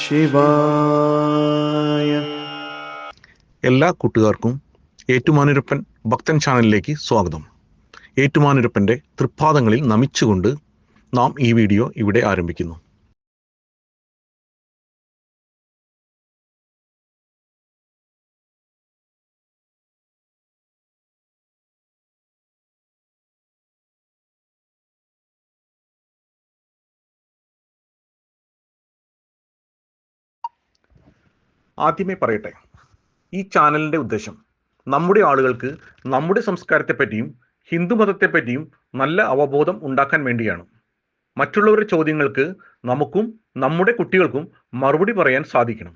ശിവായ. എല്ലാ കൂട്ടുകാർക്കും ഏറ്റുമാനൂരപ്പൻ ഭക്തൻ ചാനലിലേക്ക് സ്വാഗതം. ഏറ്റുമാനൂരപ്പൻ്റെ തൃപ്പാദങ്ങളിൽ നമിച്ചുകൊണ്ട് നാം ഈ വീഡിയോ ഇവിടെ ആരംഭിക്കുന്നു. ആദ്യമേ പറയട്ടെ, ഈ ചാനലിൻ്റെ ഉദ്ദേശം നമ്മുടെ ആളുകൾക്ക് നമ്മുടെ സംസ്കാരത്തെപ്പറ്റിയും ഹിന്ദുമതത്തെപ്പറ്റിയും നല്ല അവബോധം ഉണ്ടാക്കാൻ വേണ്ടിയാണ്. മറ്റുള്ളവരുടെ ചോദ്യങ്ങൾക്ക് നമുക്കും നമ്മുടെ കുട്ടികൾക്കും മറുപടി പറയാൻ സാധിക്കണം.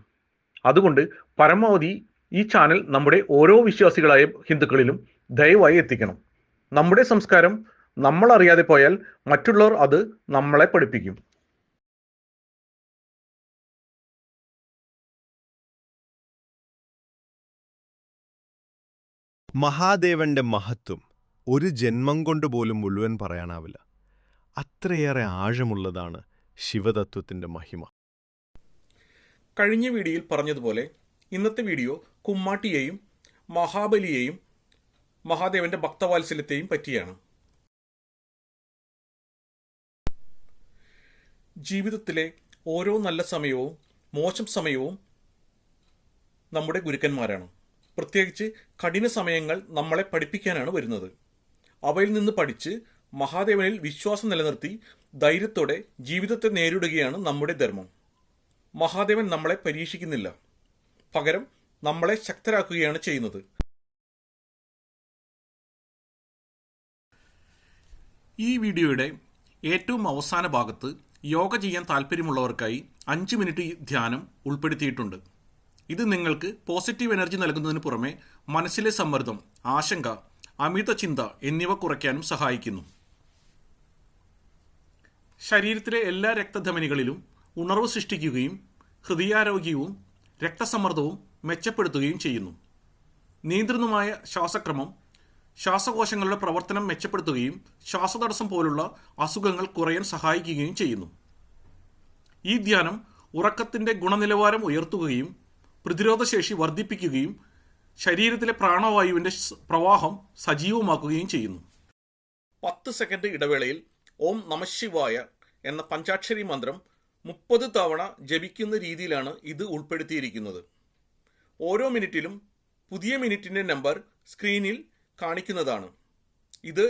അതുകൊണ്ട് പരമാവധി ഈ ചാനൽ നമ്മുടെ ഓരോ വിശ്വാസികളായ ഹിന്ദുക്കളിലും ദയവായി എത്തിക്കണം. നമ്മുടെ സംസ്കാരം നമ്മൾ അറിയാതെ പോയാൽ മറ്റുള്ളവർ അത് നമ്മളെ പഠിപ്പിക്കും. മഹാദേവന്റെ മഹത്വം ഒരു ജന്മം കൊണ്ട് പോലും മുഴുവൻ പറയാനാവില്ല. അത്രയേറെ ആഴമുള്ളതാണ് ശിവതത്വത്തിന്റെ മഹിമ. കഴിഞ്ഞ വീഡിയോയിൽ പറഞ്ഞതുപോലെ ഇന്നത്തെ വീഡിയോ കുമ്മാട്ടിയെയും മഹാബലിയെയും മഹാദേവന്റെ ഭക്തവാത്സല്യത്തെയും പറ്റിയാണ്. ജീവിതത്തിലെ ഓരോ നല്ല സമയവും മോശം സമയവും നമ്മുടെ ഗുരുക്കന്മാരാണ്. പ്രത്യേകിച്ച് കഠിന സമയങ്ങൾ നമ്മളെ പഠിപ്പിക്കാനാണ് വരുന്നത്. അവയിൽ നിന്ന് പഠിച്ച് മഹാദേവനിൽ വിശ്വാസം നിലനിർത്തി ധൈര്യത്തോടെ ജീവിതത്തെ നേരിടുകയാണ് നമ്മുടെ ധർമ്മം. മഹാദേവൻ നമ്മളെ പരീക്ഷിക്കുന്നില്ല, പകരം നമ്മളെ ശക്തരാക്കുകയാണ് ചെയ്യുന്നത്. ഈ വീഡിയോയുടെ ഏറ്റവും അവസാന ഭാഗത്ത് യോഗ ചെയ്യാൻ താല്പര്യമുള്ളവർക്കായി 5 മിനിറ്റ് ധ്യാനം ഉൾപ്പെടുത്തിയിട്ടുണ്ട്. ഇത് നിങ്ങൾക്ക് പോസിറ്റീവ് എനർജി നൽകുന്നതിന് പുറമെ മനസ്സിലെ സമ്മർദ്ദം, ആശങ്ക, അമിത ചിന്ത എന്നിവ കുറയ്ക്കാനും സഹായിക്കുന്നു. ശരീരത്തിലെ എല്ലാ രക്തധമനികളിലും ഉണർവ് സൃഷ്ടിക്കുകയും ഹൃദയാരോഗ്യവും രക്തസമ്മർദ്ദവും മെച്ചപ്പെടുത്തുകയും ചെയ്യുന്നു. നിയന്ത്രിതമായ ശ്വാസക്രമം ശ്വാസകോശങ്ങളുടെ പ്രവർത്തനം മെച്ചപ്പെടുത്തുകയും ശ്വാസതടസ്സം പോലുള്ള അസുഖങ്ങൾ കുറയാൻ സഹായിക്കുകയും ചെയ്യുന്നു. ഈ ധ്യാനം ഉറക്കത്തിൻ്റെ ഗുണനിലവാരം ഉയർത്തുകയും പ്രതിരോധശേഷി വർദ്ധിപ്പിക്കുകയും ശരീരത്തിലെ പ്രാണവായുവിൻ്റെ പ്രവാഹം സജീവമാക്കുകയും ചെയ്യുന്നു. 10 സെക്കൻഡ് ഇടവേളയിൽ ഓം നമഃശിവായ എന്ന പഞ്ചാക്ഷരി മന്ത്രം 30 തവണ ജപിക്കുന്ന രീതിയിലാണ് ഇത് ഉൾപ്പെടുത്തിയിരിക്കുന്നത്. ഓരോ മിനിറ്റിലും പുതിയ മിനിറ്റിൻ്റെ നമ്പർ സ്ക്രീനിൽ കാണിക്കുന്നതാണ്. ഇത്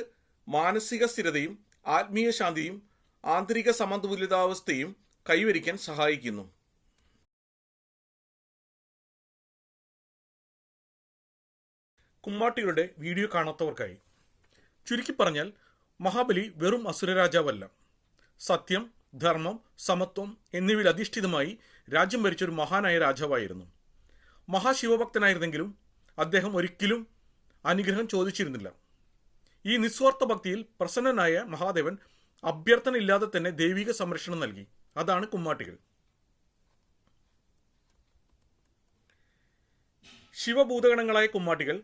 മാനസിക സ്ഥിരതയും ആത്മീയ ശാന്തിയും ആന്തരിക സമതുലിതാവസ്ഥയും കൈവരിക്കാൻ സഹായിക്കുന്നു. കുമ്മാട്ടികളുടെ വീഡിയോ കാണാത്തവർക്കായി ചുരുക്കി പറഞ്ഞാൽ, മഹാബലി വെറും അസുരരാജാവല്ല, സത്യം, ധർമ്മം, സമത്വം എന്നിവയിൽ അധിഷ്ഠിതമായി രാജ്യം ഭരിച്ചൊരു മഹാനായ രാജാവായിരുന്നു. മഹാശിവഭക്തനായിരുന്നെങ്കിലും അദ്ദേഹം ഒരിക്കലും അനുഗ്രഹം ചോദിച്ചിരുന്നില്ല. ഈ നിസ്വാർത്ഥ ഭക്തിയിൽ പ്രസന്നനായ മഹാദേവൻ അഭ്യർത്ഥന ഇല്ലാതെ തന്നെ ദൈവിക സംരക്ഷണം നൽകി. അതാണ് കുമ്മാട്ടികൾ. ശിവഭൂതഗണങ്ങളായ കുമ്മാട്ടികൾ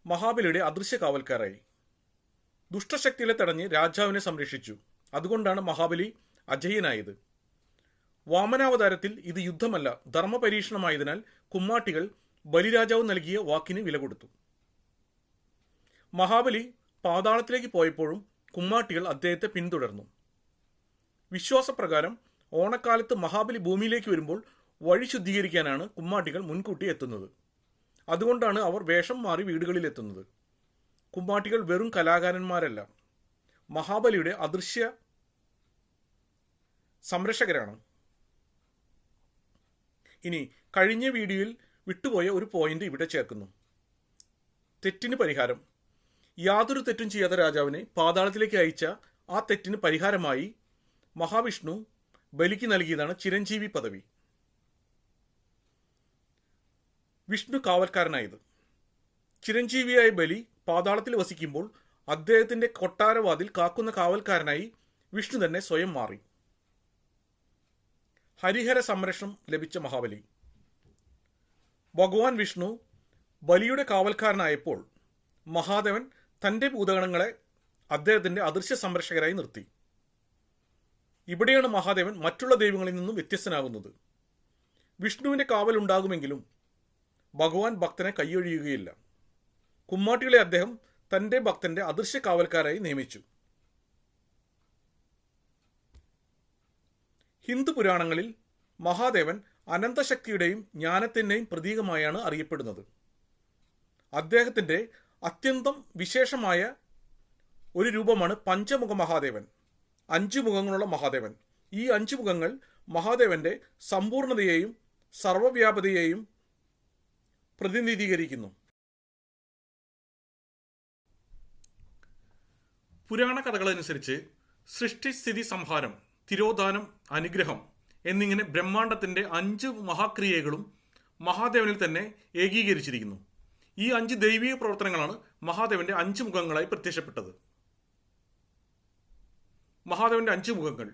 മഹാബലിയുടെ അദൃശ്യ കാവൽക്കാരായി. ദുഷ്ടശക്തികളെ തടഞ്ഞ് രാജാവിനെ സംരക്ഷിച്ചു. അതുകൊണ്ടാണ് മഹാബലി അജയ്യനായത്. വാമനാവതാരത്തിൽ ഇത് യുദ്ധമല്ല, ധർമ്മപരീക്ഷണമായതിനാൽ കുമ്മാട്ടികൾ ബലിരാജാവ് നൽകിയ വാക്കിന് വില കൊടുത്തു. മഹാബലി പാതാളത്തിലേക്ക് പോയപ്പോഴും കുമ്മാട്ടികൾ അദ്ദേഹത്തെ പിന്തുടർന്നു. വിശ്വാസപ്രകാരം ഓണക്കാലത്ത് മഹാബലി ഭൂമിയിലേക്ക് വരുമ്പോൾ വഴി ശുദ്ധീകരിക്കാനാണ് കുമ്മാട്ടികൾ മുൻകൂട്ടി എത്തുന്നത്. അതുകൊണ്ടാണ് അവർ വേഷം മാറി വീടുകളിലെത്തുന്നത്. കുമ്മാട്ടികൾ വെറും കലാകാരന്മാരല്ല, മഹാബലിയുടെ അദൃശ്യ സംരക്ഷകരാണ്. ഇനി കഴിഞ്ഞ വീഡിയോയിൽ വിട്ടുപോയ ഒരു പോയിന്റ് ഇവിടെ ചേർക്കുന്നു. തെറ്റിന് പരിഹാരം. യാതൊരു തെറ്റും ചെയ്യാത്ത രാജാവിനെ പാതാളത്തിലേക്ക് അയച്ച ആ തെറ്റിന് പരിഹാരമായി മഹാവിഷ്ണു ബലിക്ക് നൽകിയതാണ് ചിരഞ്ജീവി പദവി. വിഷ്ണു കാവൽക്കാരനായത്. ചിരഞ്ജീവിയായ ബലി പാതാളത്തിൽ വസിക്കുമ്പോൾ അദ്ദേഹത്തിന്റെ കൊട്ടാരവാതിൽ കാക്കുന്ന കാവൽക്കാരനായി വിഷ്ണു തന്നെ സ്വയം മാറി. ഹരിഹര സംരക്ഷണം ലഭിച്ച മഹാബലി. ഭഗവാൻ വിഷ്ണു ബലിയുടെ കാവൽക്കാരനായപ്പോൾ മഹാദേവൻ തൻ്റെ ഭൂതഗണങ്ങളെ അദ്ദേഹത്തിന്റെ അദൃശ്യ സംരക്ഷകരായി നിർത്തി. ഇവിടെയാണ് മഹാദേവൻ മറ്റുള്ള ദൈവങ്ങളിൽ നിന്നും വ്യത്യസ്തനാകുന്നത്. വിഷ്ണുവിൻ്റെ കാവലുണ്ടാകുമെങ്കിലും ഭഗവാൻ ഭക്തനെ കൈയൊഴിയുകയില്ല. കുമ്മാട്ടികളെ അദ്ദേഹം തൻ്റെ ഭക്തന്റെ അദൃശ്യ കാവൽക്കാരായി നിയമിച്ചു. ഹിന്ദു പുരാണങ്ങളിൽ മഹാദേവൻ അനന്തശക്തിയുടെയും ജ്ഞാനത്തിൻ്റെയും പ്രതീകമായാണ് അറിയപ്പെടുന്നത്. അദ്ദേഹത്തിൻ്റെ അത്യന്തം വിശേഷമായ ഒരു രൂപമാണ് പഞ്ചമുഖ മഹാദേവൻ, 5 മുഖങ്ങളുള്ള മഹാദേവൻ. ഈ 5 മുഖങ്ങൾ മഹാദേവന്റെ സമ്പൂർണതയെയും സർവവ്യാപതയെയും പ്രതിനിധീകരിക്കുന്നു. പുരാണ കഥകളനുസരിച്ച് സൃഷ്ടിസ്ഥിതി സംഹാരം, തിരോധാനം, അനുഗ്രഹം എന്നിങ്ങനെ ബ്രഹ്മാണ്ടത്തിന്റെ 5 മഹാക്രിയകളും മഹാദേവനിൽ തന്നെ ഏകീകരിച്ചിരിക്കുന്നു. ഈ 5 ദൈവിക പ്രവർത്തനങ്ങളാണ് മഹാദേവന്റെ 5 മുഖങ്ങളായി പ്രത്യക്ഷപ്പെട്ടത്. മഹാദേവന്റെ 5 മുഖങ്ങൾ.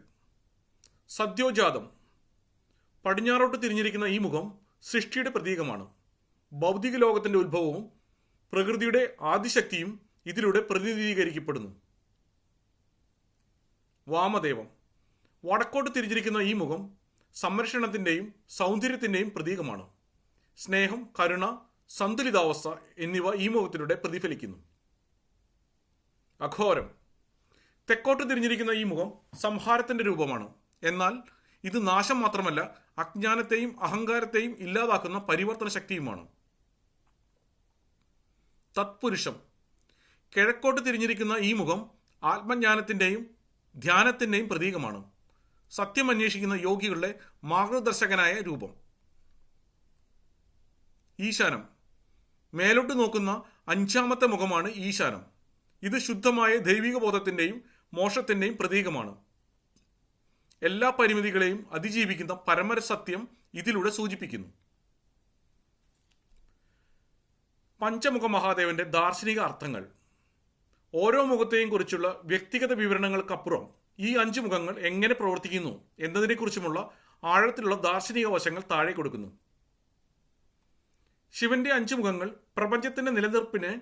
സദ്യോജാതം. പടിഞ്ഞാറോട്ട് തിരിഞ്ഞിരിക്കുന്ന ഈ മുഖം സൃഷ്ടിയുടെ പ്രതീകമാണ്. ഭൗതിക ലോകത്തിന്റെ ഉത്ഭവവും പ്രകൃതിയുടെ ആദിശക്തിയും ഇതിലൂടെ പ്രതിനിധീകരിക്കപ്പെടുന്നു. വാമദേവം. വടക്കോട്ട് തിരിഞ്ഞിരിക്കുന്ന ഈ മുഖം സംരക്ഷണത്തിൻ്റെയും സൗന്ദര്യത്തിൻ്റെയും പ്രതീകമാണ്. സ്നേഹം, കരുണ, സന്തുലിതാവസ്ഥ എന്നിവ ഈ മുഖത്തിലൂടെ പ്രതിഫലിക്കുന്നു. അഘോരം. തെക്കോട്ട് തിരിഞ്ഞിരിക്കുന്ന ഈ മുഖം സംഹാരത്തിൻ്റെ രൂപമാണ്. എന്നാൽ ഇത് നാശം മാത്രമല്ല, അജ്ഞാനത്തെയും അഹങ്കാരത്തെയും ഇല്ലാതാക്കുന്ന പരിവർത്തന ശക്തിയുമാണ്. തത്പുരുഷം. കിഴക്കോട്ട് തിരിഞ്ഞിരിക്കുന്ന ഈ മുഖം ആത്മജ്ഞാനത്തിൻ്റെയും ധ്യാനത്തിൻ്റെയും പ്രതീകമാണ്. സത്യം അന്വേഷിക്കുന്ന യോഗികളുടെ മാർഗദർശകനായ രൂപം. ഈശാനം. മേലോട്ട് നോക്കുന്ന 5ാമത്തെ മുഖമാണ് ഈശാനം. ഇത് ശുദ്ധമായ ദൈവിക ബോധത്തിൻ്റെയും മോക്ഷത്തിൻ്റെയും പ്രതീകമാണ്. എല്ലാ പരിമിതികളെയും അതിജീവിക്കുന്ന പരമസത്യം ഇതിലൂടെ സൂചിപ്പിക്കുന്നു. പഞ്ചമുഖ മഹാദേവന്റെ ദാർശനിക അർത്ഥങ്ങൾ. ഓരോ മുഖത്തെയും കുറിച്ചുള്ള വ്യക്തിഗത വിവരണങ്ങൾക്കപ്പുറം ഈ 5 മുഖങ്ങൾ എങ്ങനെ പ്രവർത്തിക്കുന്നു എന്നതിനെക്കുറിച്ചുമുള്ള ആഴത്തിലുള്ള ദാർശനിക വശങ്ങൾ താഴെ കൊടുക്കുന്നു. ശിവന്റെ 5 മുഖങ്ങൾ പ്രപഞ്ചത്തിന്റെ നിലനിൽപ്പിന്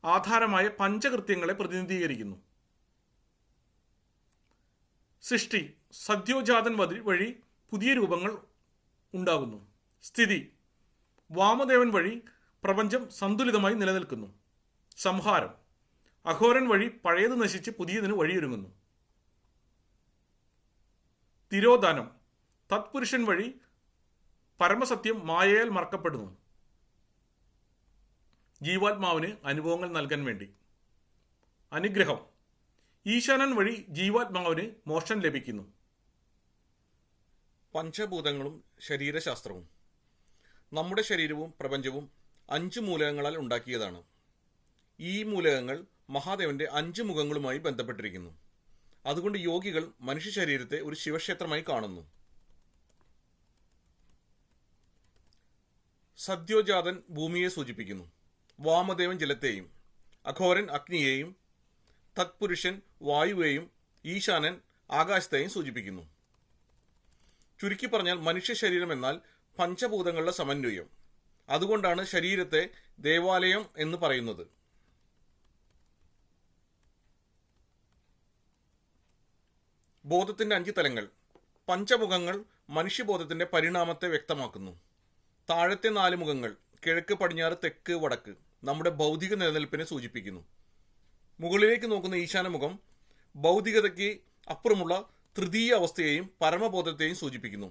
ആധാരമായ പഞ്ചകൃത്യങ്ങളെ പ്രതിനിധീകരിക്കുന്നു. സൃഷ്ടി. സദ്യോജാതൻ വഴി പുതിയ രൂപങ്ങൾ ഉണ്ടാകുന്നു. സ്ഥിതി. വാമദേവൻ വഴി പ്രപഞ്ചം സന്തുലിതമായി നിലനിൽക്കുന്നു. സംഹാരം. അഘോരൻ വഴി പഴയത് നശിച്ച് പുതിയതിന് വഴിയൊരുങ്ങുന്നു. തിരോധാനം. തത്പുരുഷൻ വഴി പരമസത്യം മായയാൽ മറക്കപ്പെടുന്നു. ജീവാത്മാവിന് അനുഭവങ്ങൾ നൽകാൻ വേണ്ടി. അനുഗ്രഹം. ഈശാനൻ വഴി ജീവാത്മാവിന് മോക്ഷം ലഭിക്കുന്നു. പഞ്ചഭൂതങ്ങളും ശരീരശാസ്ത്രവും. നമ്മുടെ ശരീരവും പ്രപഞ്ചവും 5 മൂലകങ്ങളാൽ ഉണ്ടാക്കിയതാണ്. ഈ മൂലകങ്ങൾ മഹാദേവന്റെ 5 മുഖങ്ങളുമായി ബന്ധപ്പെട്ടിരിക്കുന്നു. അതുകൊണ്ട് യോഗികൾ മനുഷ്യ ശരീരത്തെ ഒരു ശിവക്ഷേത്രമായി കാണുന്നു. സദ്യോജാതൻ ഭൂമിയെ സൂചിപ്പിക്കുന്നു. വാമദേവൻ ജലത്തെയും, അഘോരൻ അഗ്നിയെയും, തത്പുരുഷൻ വായുവേയും, ഈശാനൻ ആകാശത്തെയും സൂചിപ്പിക്കുന്നു. ചുരുക്കി പറഞ്ഞാൽ മനുഷ്യ ശരീരം എന്നാൽ പഞ്ചഭൂതങ്ങളുടെ സമന്വയം. അതുകൊണ്ടാണ് ശരീരത്തെ ദേവാലയം എന്ന് പറയുന്നത്. ബോധത്തിന്റെ 5 തലങ്ങൾ. പഞ്ചമുഖങ്ങൾ മനുഷ്യബോധത്തിന്റെ പരിണാമത്തെ വ്യക്തമാക്കുന്നു. താഴത്തെ 4 മുഖങ്ങൾ കിഴക്ക്, പടിഞ്ഞാറ്, തെക്ക്, വടക്ക് നമ്മുടെ ഭൗതിക നിലനിൽപ്പിനെ സൂചിപ്പിക്കുന്നു. മുകളിലേക്ക് നോക്കുന്ന ഈശാനമുഖം ഭൗതികതയ്ക്ക് അപ്പുറമുള്ള തൃതീയ അവസ്ഥയെയും പരമബോധത്തെയും സൂചിപ്പിക്കുന്നു.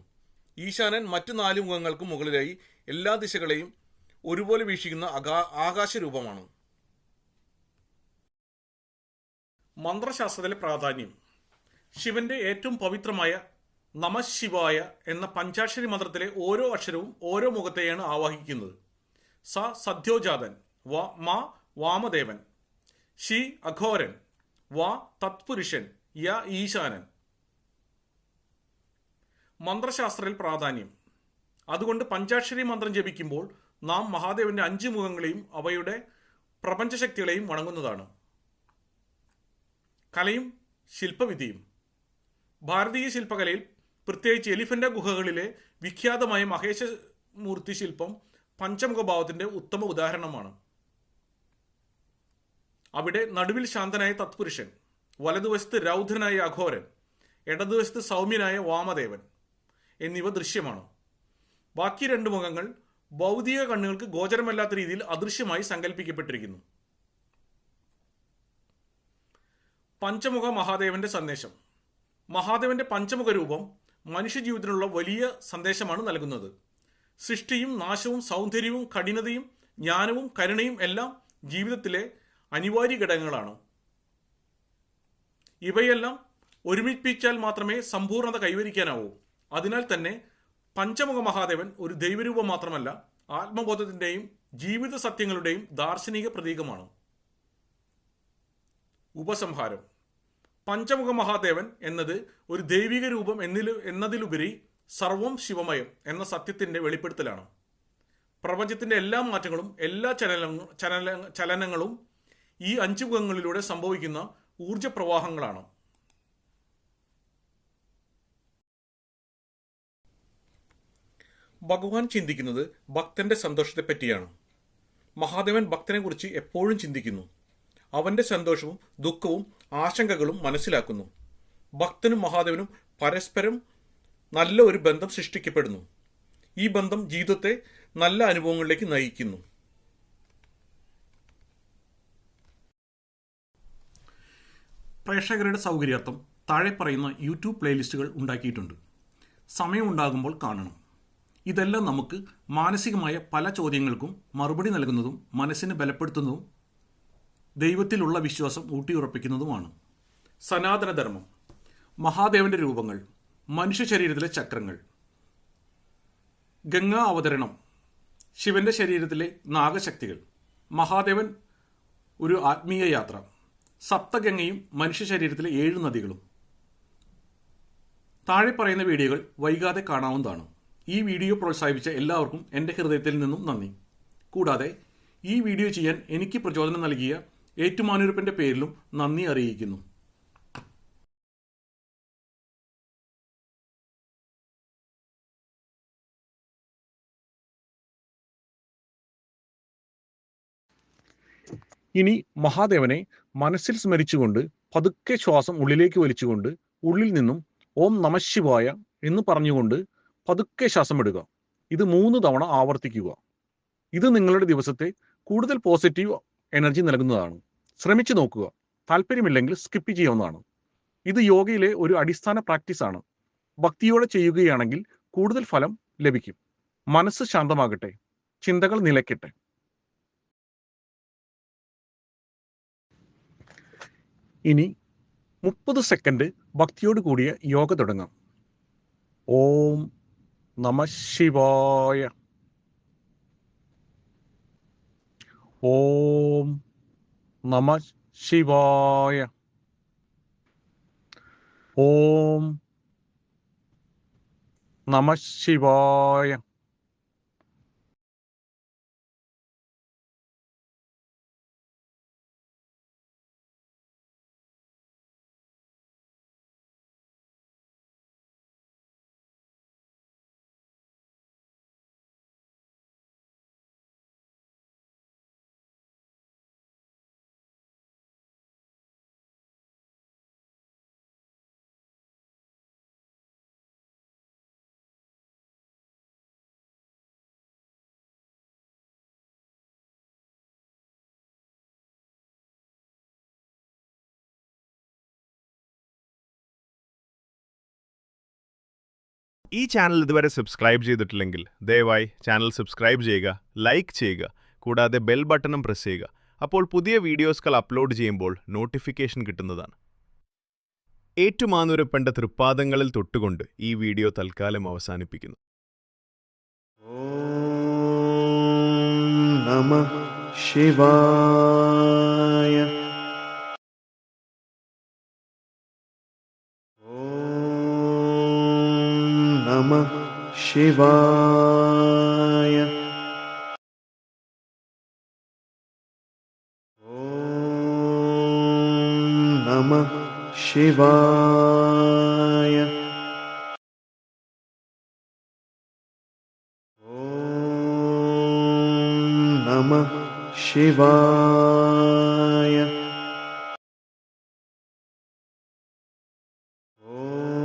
ഈശാനൻ മറ്റു 4 മുഖങ്ങൾക്ക് മുകളിലായി എല്ലാ ദിശകളെയും ഒരുപോലെ വീക്ഷിക്കുന്ന ആകാശരൂപമാണ്. മന്ത്രശാസ്ത്രത്തിലെ പ്രാധാന്യം. ശിവന്റെ ഏറ്റവും പവിത്രമായ നമഃശിവായ എന്ന പഞ്ചാക്ഷരി മന്ത്രത്തിലെ ഓരോ അക്ഷരവും ഓരോ മുഖത്തെയാണ് ആവാഹിക്കുന്നത്. സ സദ്യോജാതൻ, മ വാമദേവൻ, ഷി അഘോരൻ, വ തത്പുരുഷൻ, യ ഈശാനൻ. മന്ത്രശാസ്ത്രത്തിൽ പ്രാധാന്യം. അതുകൊണ്ട് പഞ്ചാക്ഷരി മന്ത്രം ജപിക്കുമ്പോൾ നാം മഹാദേവന്റെ 5 മുഖങ്ങളെയും അവയുടെ പ്രപഞ്ചശക്തികളെയും വണങ്ങുന്നതാണ്. കലയും ശില്പവിദ്യയും. ഭാരതീയ ശില്പകലയിൽ പ്രത്യേകിച്ച് എലിഫന്റ ഗുഹകളിലെ വിഖ്യാതമായ മഹേശമൂർത്തി ശില്പം പഞ്ചമുഖഭാവത്തിന്റെ ഉത്തമ ഉദാഹരണമാണ്. അവിടെ നടുവിൽ ശാന്തനായ തത്പുരുഷൻ, വലതുവശത്ത് രൗദ്രനായ അഘോരൻ, ഇടതുവശത്ത് സൗമ്യനായ വാമദേവൻ എന്നിവ ദൃശ്യമാണ്. ബാക്കി 2 മുഖങ്ങൾ ഭൗതിക കണ്ണുകൾക്ക് ഗോചരമല്ലാത്ത രീതിയിൽ അദൃശ്യമായി സങ്കല്പിക്കപ്പെട്ടിരിക്കുന്നു. പഞ്ചമുഖ മഹാദേവന്റെ സന്ദേശം. മഹാദേവന്റെ പഞ്ചമുഖ രൂപം മനുഷ്യജീവിതത്തിനുള്ള വലിയ സന്ദേശമാണ് നൽകുന്നത്. സൃഷ്ടിയും നാശവും സൗന്ദര്യവും കഠിനതയും ജ്ഞാനവും കരുണയും എല്ലാം ജീവിതത്തിലെ അനിവാര്യ ഘടകങ്ങളാണ്. ഇവയെല്ലാം ഒരുമിപ്പിച്ചാൽ മാത്രമേ സമ്പൂർണ്ണത കൈവരിക്കാനാവൂ. അതിനാൽ തന്നെ പഞ്ചമുഖ മഹാദേവൻ ഒരു ദൈവരൂപം മാത്രമല്ല, ആത്മബോധത്തിൻ്റെയും ജീവിത സത്യങ്ങളുടെയും ദാർശനിക പ്രതീകമാണ്. ഉപസംഹാരം. പഞ്ചമുഖ മഹാദേവൻ എന്നത് ഒരു ദൈവിക രൂപം എന്നതിലുപരി സർവം ശിവമയം എന്ന സത്യത്തിൻ്റെ വെളിപ്പെടുത്തലാണ്. പ്രപഞ്ചത്തിൻ്റെ എല്ലാ മാറ്റങ്ങളും എല്ലാ ചലനങ്ങളും ഈ 5 മുഖങ്ങളിലൂടെ സംഭവിക്കുന്ന ഊർജപ്രവാഹങ്ങളാണ്. ഭഗവാൻ ചിന്തിക്കുന്നത് ഭക്തന്റെ സന്തോഷത്തെപ്പറ്റിയാണ്. മഹാദേവൻ ഭക്തനെക്കുറിച്ച് എപ്പോഴും ചിന്തിക്കുന്നു. അവന്റെ സന്തോഷവും ദുഃഖവും ആശങ്കകളും മനസ്സിലാക്കുന്നു. ഭക്തനും മഹാദേവനും പരസ്പരം നല്ല ഒരു ബന്ധം സൃഷ്ടിക്കപ്പെടുന്നു. ഈ ബന്ധം ജീവിതത്തെ നല്ല അനുഭവങ്ങളിലേക്ക് നയിക്കുന്നു. പ്രേക്ഷകരുടെ സൗകര്യാർത്ഥം താഴെ പറയുന്ന യൂട്യൂബ് പ്ലേലിസ്റ്റുകൾ ഉണ്ടാക്കിയിട്ടുണ്ട്. സമയമുണ്ടാകുമ്പോൾ കാണണം. ഇതെല്ലാം നമുക്ക് മാനസികമായ പല ചോദ്യങ്ങൾക്കും മറുപടി നൽകുന്നതും മനസ്സിനെ ബലപ്പെടുത്തുന്നതും ദൈവത്തിലുള്ള വിശ്വാസം ഊട്ടിയുറപ്പിക്കുന്നതുമാണ്. സനാതനധർമ്മം. മഹാദേവന്റെ രൂപങ്ങൾ. മനുഷ്യ ശരീരത്തിലെ ചക്രങ്ങൾ. ഗംഗാ അവതരണം. ശിവന്റെ ശരീരത്തിലെ നാഗശക്തികൾ. മഹാദേവൻ ഒരു ആത്മീയ യാത്ര. സപ്തഗംഗയും മനുഷ്യ ശരീരത്തിലെ 7 നദികളും. താഴെ പറയുന്ന വീഡിയോകൾ വൈകാതെ കാണാവുന്നതാണ്. ഈ വീഡിയോ പ്രോത്സാഹിപ്പിച്ച എല്ലാവർക്കും എൻ്റെ ഹൃദയത്തിൽ നിന്നും നന്ദി. കൂടാതെ ഈ വീഡിയോ ചെയ്യാൻ എനിക്ക് പ്രചോദനം നൽകിയ ഏറ്റുമാനൂരപ്പൻ്റെ പേരിലും നന്ദി അറിയിക്കുന്നു. ഇനി മഹാദേവനെ മനസ്സിൽ സ്മരിച്ചുകൊണ്ട് പതുക്കെ ശ്വാസം ഉള്ളിലേക്ക് വലിച്ചുകൊണ്ട് ഉള്ളിൽ നിന്നും ഓം നമഃശിവായ എന്ന് പറഞ്ഞുകൊണ്ട് പതുക്കെ ശ്വാസം വിടുക. ഇത് 3 തവണ ആവർത്തിക്കുക. ഇത് നിങ്ങളുടെ ദിവസത്തെ കൂടുതൽ പോസിറ്റീവ് എനർജി നൽകുന്നതാണ്. ശ്രമിച്ചു നോക്കുക. താല്പര്യമില്ലെങ്കിൽ സ്കിപ്പ് ചെയ്യാവുന്നതാണ്. ഇത് യോഗയിലെ ഒരു അടിസ്ഥാന പ്രാക്ടീസാണ്. ഭക്തിയോടെ ചെയ്യുകയാണെങ്കിൽ കൂടുതൽ ഫലം ലഭിക്കും. മനസ്സ് ശാന്തമാകട്ടെ, ചിന്തകൾ നിലയ്ക്കട്ടെ. ഇനി 30 സെക്കൻഡ് ഭക്തിയോട് കൂടിയ യോഗ തുടങ്ങാം. ഓം നമഃശിവായ. ഓം നമഃശിവായ. ഓം നമഃശിവായ. ഈ ചാനൽ ഇതുവരെ സബ്സ്ക്രൈബ് ചെയ്തിട്ടില്ലെങ്കിൽ ദയവായി ചാനൽ സബ്സ്ക്രൈബ് ചെയ്യുക, ലൈക്ക് ചെയ്യുക, കൂടാതെ ബെൽ ബട്ടണും പ്രസ് ചെയ്യുക. അപ്പോൾ പുതിയ വീഡിയോസുകൾ അപ്ലോഡ് ചെയ്യുമ്പോൾ നോട്ടിഫിക്കേഷൻ കിട്ടുന്നതാണ്. ഏറ്റുമാനൂരപ്പൻ്റെ തൃപ്പാദങ്ങളിൽ തൊട്ടുകൊണ്ട് ഈ വീഡിയോ തൽക്കാലം അവസാനിപ്പിക്കുന്നു. ഓം നമഃ ശിവായ. നമഃ ശിവായ. ഓം നമഃ ശിവായ. ഓം നമഃ ശിവായ. ഓം